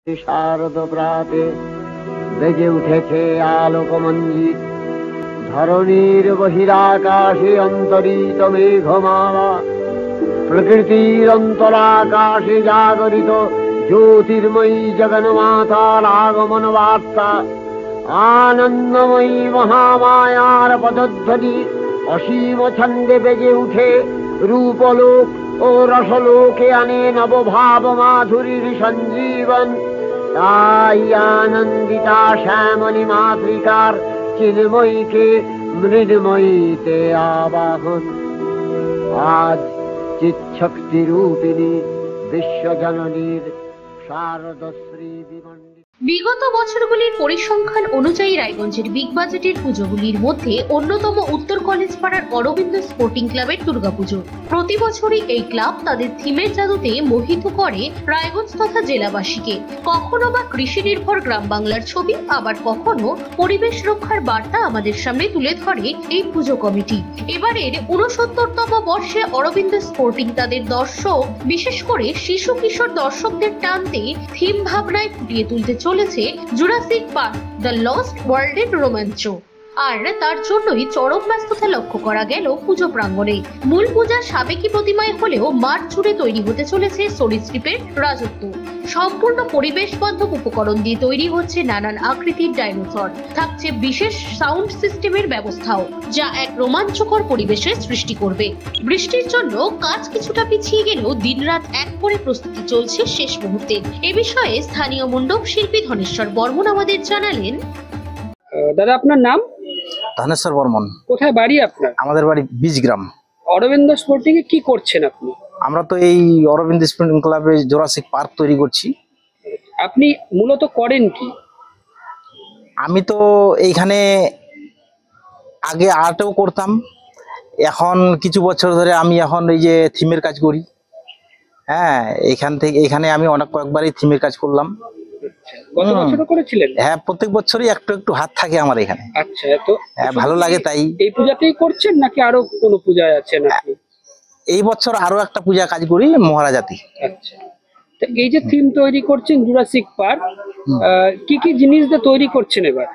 শারদ প্রাতে বেজে উঠেছে আলোকমঞ্জিত, ধরণীর বহিরাকাশে অন্তরিত মেঘমালা, প্রকৃতির অন্তরাকাশে জাগরিত জ্যোতির্ময়ী জগন্মাতার আগমন বার্তা, আনন্দময়ী মহামায়ার পদধ্বনি অসীম ছন্দে বেজে উঠে রূপলোক ও রসলোকে আনে নবভাব মাধুরীর সঞ্জীবন। তাই আনন্দিতা শ্যামলী মাতৃকার চিন্ময়ীকে মৃন্ময়ীতে আবাহন। আজ চিৎশক্তি রূপিণী বিশ্বজননীর শারদশ্রী বিমণ্ডিত। বিগত বছরগুলির পরিসংখ্যান অনুযায়ী রায়গঞ্জের বিগ বাজেটের পুজোগুলির মধ্যে অন্যতম উত্তর কলেজ পাড়ার অরবিন্দ স্পোর্টিং ক্লাবের দুর্গাপুজো। প্রতি বছরই এই ক্লাব তাদের থিমের জাদুতে মোহিত করে রায়গঞ্জ তথা জেলাবাসীকে। কখনো বা কৃষি নির্ভর গ্রাম বাংলার ছবি, আবার কখনো পরিবেশ রক্ষার বার্তা আমাদের সামনে তুলে ধরে এই পুজো কমিটি। এবারের ৬৯তম বর্ষে অরবিন্দ স্পোর্টিং তাদের দর্শক, বিশেষ করে শিশু কিশোর দর্শকদের টানতে থিম ভাবনায় ফুটিয়ে তুলতে চলেছে জুরাসিক পার্ক দ্য লস্ট ওয়ার্ল্ডের রোমাঞ্চ। আর তার জন্যই চরম ব্যস্ততা লক্ষ্য করা গেল পুজো প্রাঙ্গণে। মূল পূজা সাবেকি প্রতিমায় হলেও মাঠ জুড়ে তৈরি হতে চলেছে সরীসৃপের রাজত্ব। সম্পূর্ণ পরিবেশ বান্ধব উপকরণ দিয়ে তৈরি হচ্ছে নানান আকৃতির ডাইনোসর। থাকছে বিশেষ সাউন্ড সিস্টেমের ব্যবস্থাও, যা এক রোমাঞ্চকর পরিবেশের সৃষ্টি করবে। বৃষ্টির জন্য কাজ কিছুটা পিছিয়ে গেলেও দিনরাত এক করে প্রস্তুতি চলছে শেষ মুহূর্তে। এ বিষয়ে স্থানীয় মণ্ডপ শিল্পী ধনেশ্বর বর্মন আমাদের জানালেন। দাদা, আপনার নাম? ধনেশ্বর বর্মন। কোথায় বাড়ি আপনার? আমাদের বাড়ি বীজগ্রাম। অরবিন্দ স্পোর্টিং এ কি করছেন আপনি? আমরা তো এই অরবিন্দ স্পোর্টিং ক্লাবে জুরাসিক পার্ক তৈরি করছি। আপনি মূলত করেন কি? আমি তো এইখানে আগে আর্টও করতাম, এখন কিছু বছর ধরে আমি এখন এই যে থিমের কাজ করি। হ্যাঁ, এখানে আমি কয়েকবারই থিমের কাজ করলাম। গত বছরও করেছিলেন? হ্যাঁ, প্রত্যেক বছরই একটু একটু হাত থাকে আমার এখানে। আচ্ছা, তো ভালো লাগে। তাই এই পূজাতেই করছেন নাকি আরো কোনো পূজায় আছেন আপনি? এই বছর আরো একটা পূজা কাজ করি, মহারাজাতি। আচ্ছা, তো এই যে থিম তৈরি করছেন জুরাসিক পার্ক, কি কি জিনিস দিয়ে তৈরি করছেন এবার?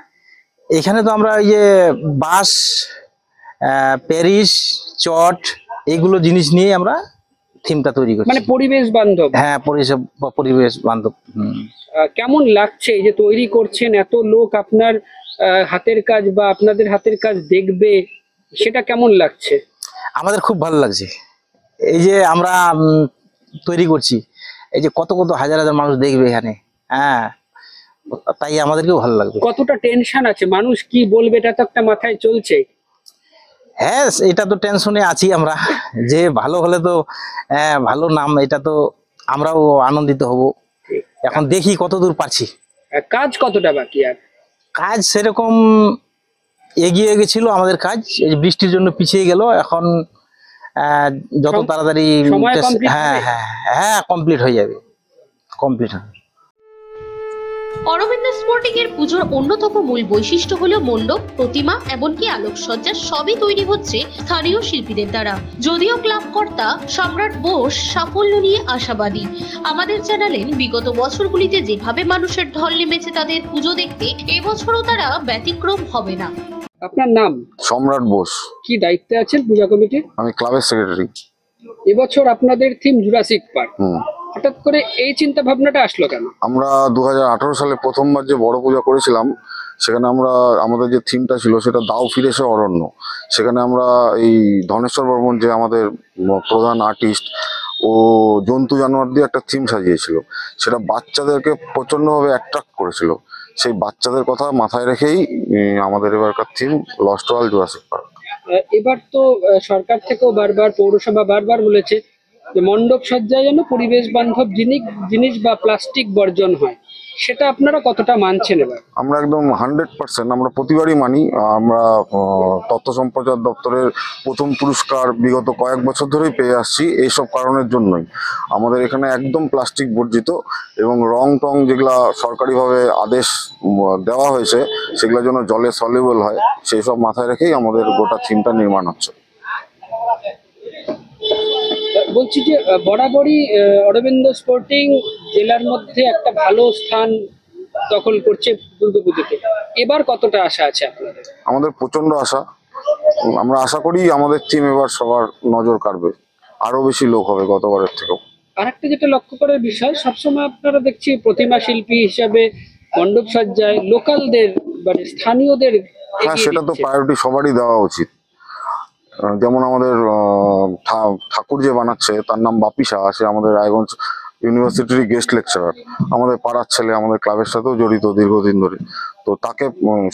এখানে তো আমরা এই যে বাঁশ, প্যারিস, চট, এইগুলো জিনিস নিয়ে আমরা থিমটা তৈরি করছি। মানে পরিবেশ বান্ধব। হ্যাঁ, পরিবেশ বান্ধব। কেমন লাগছে এই যে তৈরি করছেন, এত লোক আপনার হাতের কাজ বা আপনাদের হাতের কাজ দেখবে, সেটা কেমন লাগছে? আমাদের খুব ভালো লাগছে। এই যে আমরা তৈরি করছি, এই যে কত কত হাজার হাজার মানুষ দেখবে এখানে। হ্যাঁ, তাই আমাদেরকেও ভালো লাগবে। কতটা টেনশন আছে, মানুষ কি বলবে, এটা তো একটা মাথায় চলছে। হ্যাঁ, এটা তো টেনশনে আছি আমরা, যে ভালো হলে তো ভালো নাম, এটা তো আমরাও আনন্দিত হব। এখন দেখি কতদূর পারছি। কাজ কতটা বাকি? আর কাজ সেরকম এগিয়ে গেছিল আমাদের কাজ, এই বৃষ্টির জন্য পিছিয়ে গেল। এখন যত তাড়াতাড়ি হ্যাঁ হ্যাঁ হ্যাঁ কমপ্লিট হয়ে যাবে, কমপ্লিট হবে। অরবিন্দ স্পোর্টিং এর পুজোর অন্যতম মূল বৈশিষ্ট্য হলো মণ্ডপ, প্রতিমা, এমনকি আলোকসজ্জা সবই তৈরি হচ্ছে স্থানীয় শিল্পীদের দ্বারা। যদিও ক্লাব কর্তা সম্রাট বোস সাফল্য নিয়ে আশাবাদী। আমাদের জানালেন, বিগত বছরগুলিতে যেভাবে মানুষের ঢল নেমেছে তাদের পুজো দেখতে, এবছরও তারা ব্যতিক্রম হবে না। আপনার নাম? সম্রাট বোস। কি দায়িত্বে আছেন পূজা কমিটির? আমি ক্লাবের সেক্রেটারি। এবছর আপনাদের থিম জুরাসিক পার্ক, হঠাৎ করে এই চিন্তা ভাবনাটা আসলো কেন? আমরা 2018 সালে প্রথমবার যে বড় পূজা করেছিলাম, সেখানে আমাদের যে থিমটা ছিল সেটা দাও ফিরেছে অরণ্য। সেখানে আমরা এই ধনেশ্বর বর্মন, যে আমাদের প্রধান আর্টিস্ট, ও জন্তু জানোয়ার দিয়ে একটা থিম সাজিয়েছিল। সেটা বাচ্চাদেরকে প্রচন্ডভাবে অ্যাট্রাক্ট করেছিল। সেই বাচ্চাদের কথা মাথায় রেখেই আমাদের এবারকার theme lost world Jurassic park. এবার তো সরকার থেকেও বারবার, পৌরসভা বারবার বলেছে যে মণ্ডপ সজ্জায় যেন পরিবেশ বান্ধব জিনিস বা প্লাস্টিক বর্জন হয়, সেটা আপনারা কতটা মানছেন? এবার আমরা একদম 100% আমরা প্রতিবারই মানি। আমরা তথ্য সম্প্রচার দপ্তরের প্রথম পুরস্কার বিগত কয়েক বছর ধরেই পেয়ে আসছি এইসব কারণের জন্যই। আমাদের এখানে একদম প্লাস্টিক বর্জিত, এবং রং টং যেগুলা সরকারিভাবে আদেশ দেওয়া হয়েছে সেগুলো যেন জলে সলিউবল হয়, সেই সব মাথায় রেখেই আমাদের গোটা থিমটা নির্মাণ হচ্ছে। বলছি যে বরাবরই অরবিন্দ স্পোর্টিং জেলার মধ্যে একটা ভালো স্থান দখল করছে দুর্গাপুজোতে, এবার কতটা আশা আছে আপনাদের? আমাদের প্রচন্ড আশা। আমরা আশা করি আমাদের টিম এবার সবার নজর কাড়বে, আরো বেশি লোক হবে গতবারের থেকেও। আরেকটা যেটা লক্ষ্য করার বিষয়, সবসময় আপনারা দেখছি প্রতিমা শিল্পী হিসাবে মণ্ডপ সজ্জায় লোকালদের মানে স্থানীয়দের হ্যাঁ, সেটা তো প্রায়োরিটি সবারই দেওয়া উচিত। যেমন আমাদের ঠাকুর যে বানাচ্ছে তার নাম বাপি শাহ, সে আমাদের রায়গঞ্জ ইউনিভার্সিটির গেস্ট লেকচারার, আমাদের পাড়ার ছেলে, আমাদের ক্লাবের সাথেও জড়িত দীর্ঘদিন ধরে। তো তাকে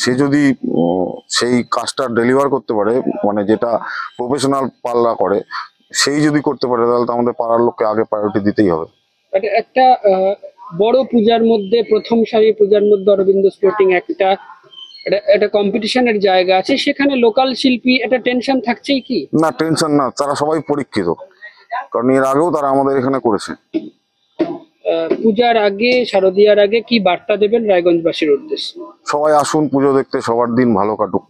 সে যদি সেই কাজটা ডেলিভার করতে পারে, মানে যেটা প্রফেশনাল পাল্লা করে, সেই যদি করতে পারে, তাহলে তো আমাদের পাড়ার লোককে আগে প্রায়োরিটি দিতেই হবে। একটা বড় পূজার মধ্যে, প্রথম সারি পূজার মধ্যে অরবিন্দ স্পোর্টিং একটা কম্পিটিশনের জায়গা আছে, সেখানে লোকাল শিল্পী একটা টেনশন থাকছেই কি? না, টেনশন না, তারা সবাই পরীক্ষিত, কারণ এর আগেও তারা আমাদের এখানে করেছে। পূজার আগে, শারদীয়ার আগে কি বার্তা দেবেন রায়গঞ্জবাসীর উদ্দেশ্যে? সবাই আসুন পুজো দেখতে, সবার দিন ভালো কাটুক।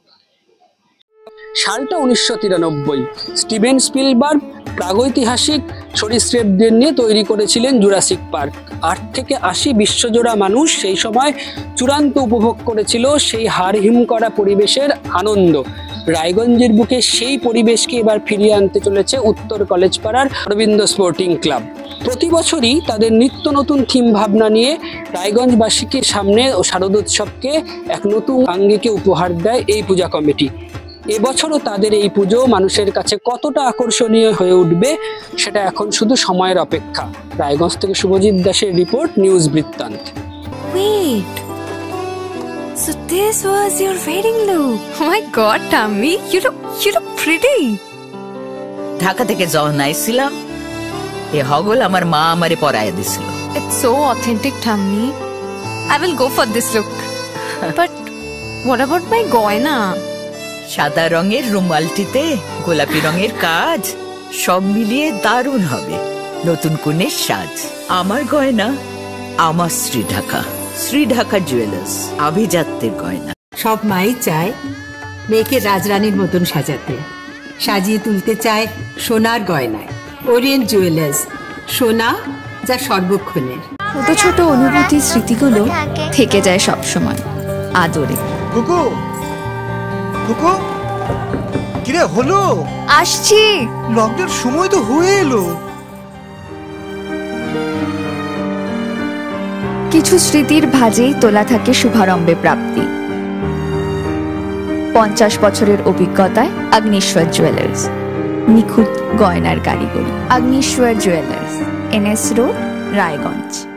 সালটা 1993। স্টিভেন স্পিলবার্গ প্রাগৈতিহাসিক সরীসৃপদের নিয়ে তৈরি করেছিলেন জুরাসিক পার্ক। 8 থেকে 80 বিশ্বজোড়া মানুষ সেই সময় চূড়ান্ত উপভোগ করেছিল সেই হাড়হিম করা পরিবেশের আনন্দ। রায়গঞ্জের বুকে সেই পরিবেশকে এবার ফিরিয়ে আনতে চলেছে উত্তর কলেজ পাড়ার অরবিন্দ স্পোর্টিং ক্লাব। প্রতি বছরই তাদের নিত্য নতুন থিম ভাবনা নিয়ে রায়গঞ্জবাসীকে সামনে ও শারদোৎসবকে এক নতুন আঙ্গিকে উপহার দেয় এই পূজা কমিটি। এবছরও তাদের এই পুজো মানুষের কাছে কতটা আকর্ষণীয় হয়ে উঠবে সেটা এখন শুধু সময়ের অপেক্ষা। রায়গঞ্জ থেকে শুভজিৎ দাসের রিপোর্ট, নিউজ বৃত্তান্ত। Wait, so this was your wedding look? Oh my God, Tammy, you look pretty. Dhaka থেকে যখন আইছিলাম এ হগল আমার মা আমারে পরায় দিছিল। It's so authentic, Tammy. I will go for this look. But what about my goina? সাদা রঙের রুমালটিতে গোলাপি রঙের কাজ, সব মিলিয়ে দারুণ হবে নতুন কনের সাজ। আমার গয়না আমার শ্রী ঢাকা জুয়েলার্স, আভিজাত্যের গয়না। সব মাই চায় মেয়েকে রাজরানীর মতন সাজাতে, সাজিয়ে তুলতে চায় সোনার গয়নায়। ওরিয়েন্ট জুয়েলার্স, সোনা যা সর্বক্ষণের। ছোট ছোট অনুভূতি, স্মৃতিগুলো থেকে যায় সব সময় আদরে। কুকু কুকু, কিরে হলো? আসছি, লকডাউন সময় তো হয়ে এলো। কিছু স্মৃতির ভাজেই তোলা থাকে শুভারম্ভে প্রাপ্তি। 50 বছরের অভিজ্ঞতায় আগ্নেশ্বর জুয়েলার্স, নিখুঁত গয়নার কারিগরি। Agneshwar jewellers, NS road, Raiganj.